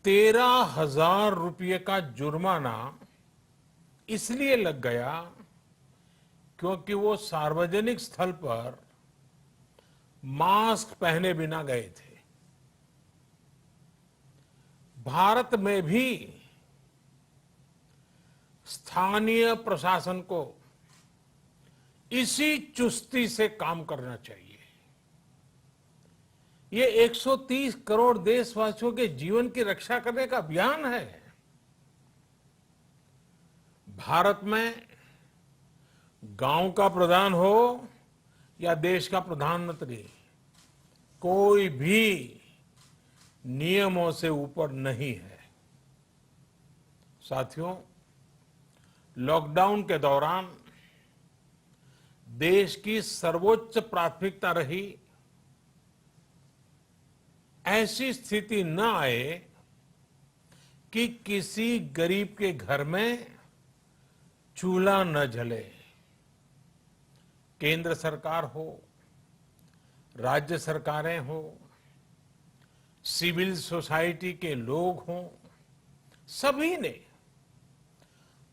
13,000 रुपये का जुर्माना इसलिए लग गया क्योंकि वो सार्वजनिक स्थल पर मास्क पहने बिना गए थे। भारत में भी स्थानीय प्रशासन को इसी चुस्ती से काम करना चाहिए। ये 130 करोड़ देशवासियों के जीवन की रक्षा करने का अभियान है। भारत में गांव का प्रधान हो या देश का प्रधानमंत्री, कोई भी नियमों से ऊपर नहीं है। साथियों, लॉकडाउन के दौरान देश की सर्वोच्च प्राथमिकता रही ऐसी स्थिति न आए कि किसी गरीब के घर में चूल्हा न जले। केंद्र सरकार हो, राज्य सरकारें हो, सिविल सोसाइटी के लोग हों, सभी ने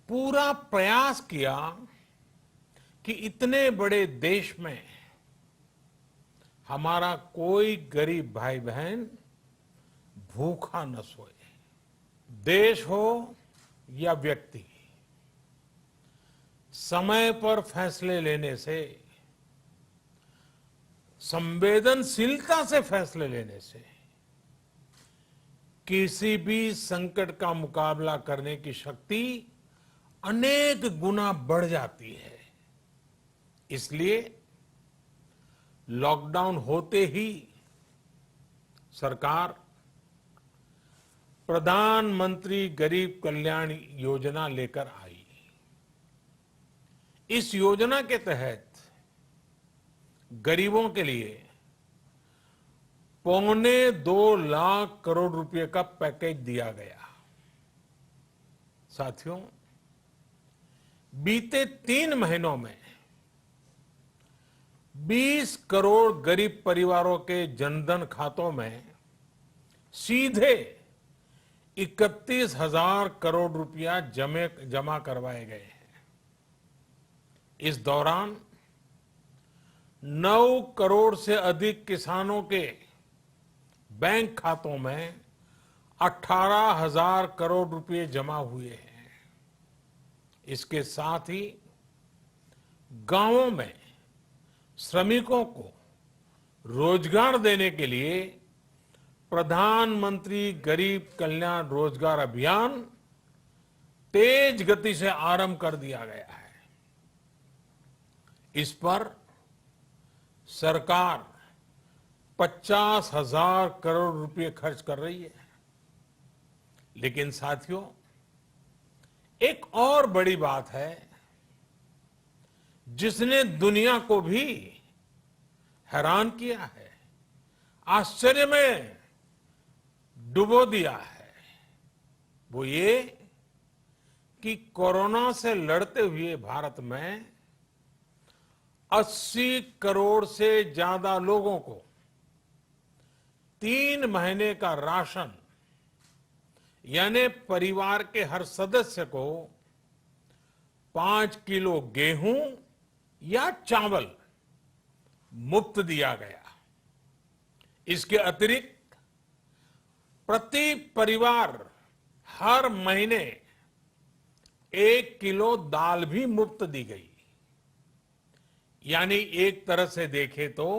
पूरा प्रयास किया कि इतने बड़े देश में हमारा कोई गरीब भाई बहन भूखा न सोए। देश हो या व्यक्ति, समय पर फैसले लेने से, संवेदनशीलता से फैसले लेने से किसी भी संकट का मुकाबला करने की शक्ति अनेक गुना बढ़ जाती है। इसलिए लॉकडाउन होते ही सरकार प्रधानमंत्री गरीब कल्याण योजना लेकर आई। इस योजना के तहत गरीबों के लिए 2.25 लाख करोड़ रुपए का पैकेज दिया गया। साथियों, बीते 3 महीनों में 20 करोड़ गरीब परिवारों के जनधन खातों में सीधे 31,000 करोड़ रुपया जमा करवाए गए हैं। इस दौरान 9 करोड़ से अधिक किसानों के बैंक खातों में 18,000 करोड़ रुपए जमा हुए हैं। इसके साथ ही गांवों में श्रमिकों को रोजगार देने के लिए प्रधानमंत्री गरीब कल्याण रोजगार अभियान तेज गति से आरंभ कर दिया गया है। इस पर सरकार 50,000 करोड़ रुपए खर्च कर रही है। लेकिन साथियों, एक और बड़ी बात है जिसने दुनिया को भी हैरान किया है, आश्चर्य में डुबो दिया है। वो ये कि कोरोना से लड़ते हुए भारत में 80 करोड़ से ज्यादा लोगों को 3 महीने का राशन, यानी परिवार के हर सदस्य को 5 किलो गेहूं या चावल मुफ्त दिया गया। इसके अतिरिक्त प्रति परिवार हर महीने 1 किलो दाल भी मुफ्त दी गई। यानी एक तरह से देखें तो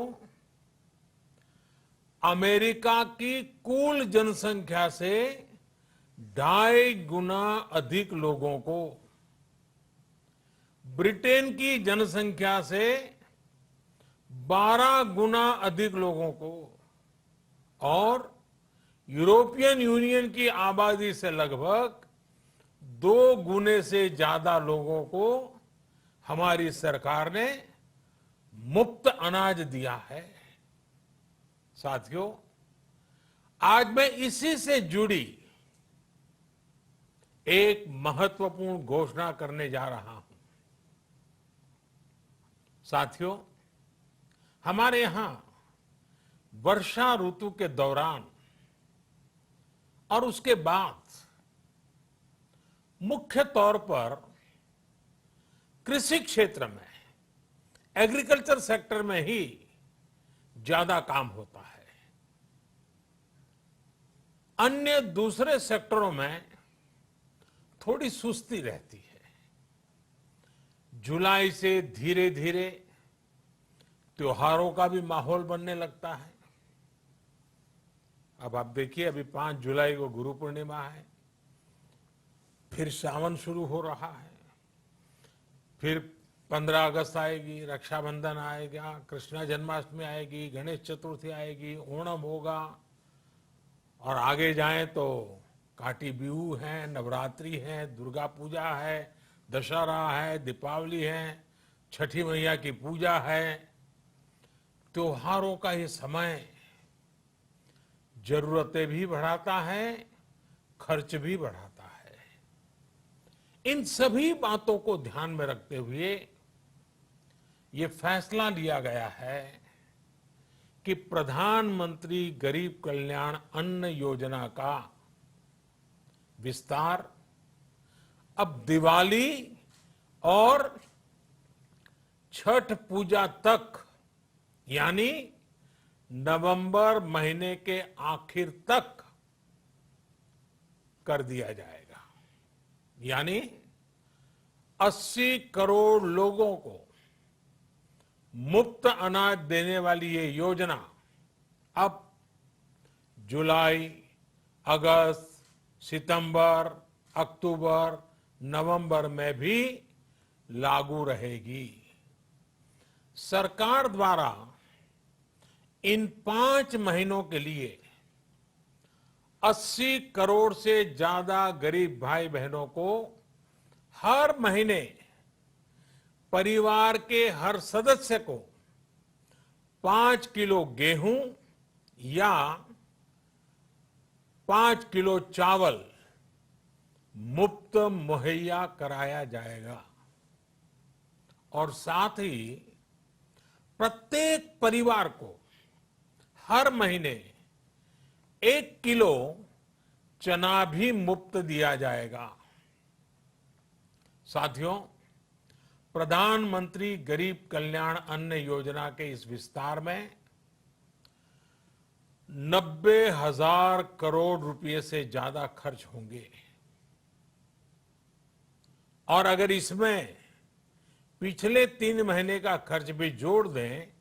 अमेरिका की कुल जनसंख्या से 2.5 गुना अधिक लोगों को, ब्रिटेन की जनसंख्या से 12 गुना अधिक लोगों को और यूरोपियन यूनियन की आबादी से लगभग 2 गुने से ज्यादा लोगों को हमारी सरकार ने मुफ्त अनाज दिया है। साथियों, आज मैं इसी से जुड़ी एक महत्वपूर्ण घोषणा करने जा रहा हूं। साथियों, हमारे यहां वर्षा ऋतु के दौरान और उसके बाद मुख्य तौर पर कृषि क्षेत्र में, एग्रीकल्चर सेक्टर में ही ज्यादा काम होता है। अन्य दूसरे सेक्टरों में थोड़ी सुस्ती रहती है। जुलाई से धीरे धीरे त्योहारों का भी माहौल बनने लगता है। अब आप देखिए, अभी 5 जुलाई को गुरु पूर्णिमा है, फिर सावन शुरू हो रहा है, फिर 15 अगस्त आएगी, रक्षाबंधन आएगा, कृष्ण जन्माष्टमी आएगी, गणेश चतुर्थी आएगी, ओणम होगा, और आगे जाएं तो काटी बिहू है, नवरात्रि है, दुर्गा पूजा है, दशहरा है, दीपावली है, छठी मैया की पूजा है। त्योहारों का ये समय जरूरतें भी बढ़ाता है, खर्च भी बढ़ाता है। इन सभी बातों को ध्यान में रखते हुए ये फैसला लिया गया है कि प्रधानमंत्री गरीब कल्याण अन्न योजना का विस्तार अब दिवाली और छठ पूजा तक, यानी नवंबर महीने के आखिर तक कर दिया जाएगा। यानी 80 करोड़ लोगों को मुफ्त अनाज देने वाली ये योजना अब जुलाई, अगस्त, सितंबर, अक्टूबर, नवंबर में भी लागू रहेगी। सरकार द्वारा इन 5 महीनों के लिए 80 करोड़ से ज्यादा गरीब भाई बहनों को हर महीने परिवार के हर सदस्य को 5 किलो गेहूं या 5 किलो चावल मुफ्त मुहैया कराया जाएगा। और साथ ही प्रत्येक परिवार को हर महीने 1 किलो चना भी मुफ्त दिया जाएगा। साथियों, प्रधानमंत्री गरीब कल्याण अन्न योजना के इस विस्तार में 90,000 करोड़ रुपए से ज्यादा खर्च होंगे। और अगर इसमें पिछले 3 महीने का खर्च भी जोड़ दें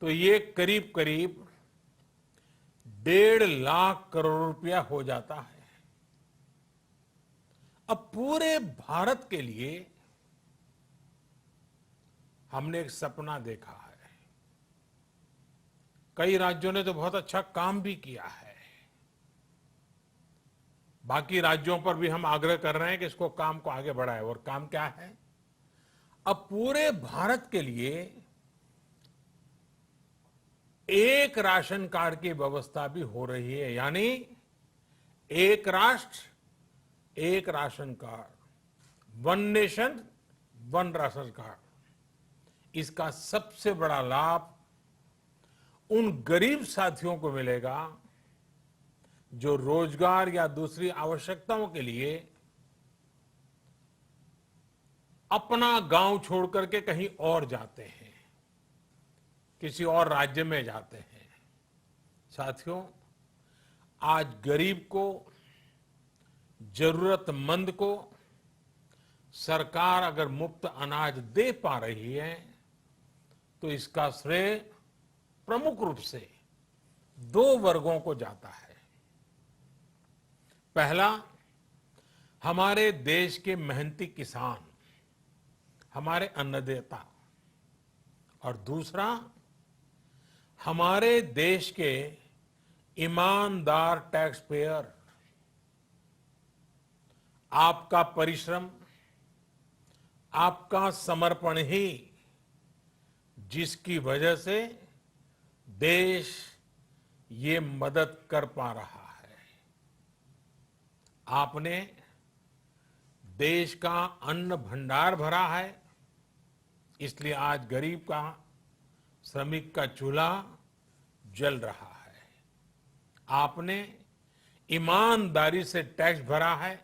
तो ये करीब करीब 1.5 लाख करोड़ रुपया हो जाता है। अब पूरे भारत के लिए हमने एक सपना देखा है। कई राज्यों ने तो बहुत अच्छा काम भी किया है। बाकी राज्यों पर भी हम आग्रह कर रहे हैं कि इसको काम को आगे बढ़ाएं। और काम क्या है? अब पूरे भारत के लिए एक राशन कार्ड की व्यवस्था भी हो रही है। यानी एक राष्ट्र, एक ration card, 1 nation 1 ration card. इसका सबसे बड़ा लाभ उन गरीब साथियों को मिलेगा जो रोजगार या दूसरी आवश्यकताओं के लिए अपना गांव छोड़ करके कहीं और जाते हैं, किसी और राज्य में जाते हैं। साथियों, आज गरीब को, जरूरतमंद को सरकार अगर मुफ्त अनाज दे पा रही है तो इसका श्रेय प्रमुख रूप से 2 वर्गों को जाता है। पहला, हमारे देश के मेहनती किसान, हमारे अन्नदाता, और दूसरा हमारे देश के ईमानदार टैक्स पेयर। आपका परिश्रम, आपका समर्पण ही जिसकी वजह से देश ये मदद कर पा रहा है। आपने देश का अन्न भंडार भरा है, इसलिए आज गरीब का, श्रमिक का चूल्हा जल रहा है। आपने ईमानदारी से टैक्स भरा है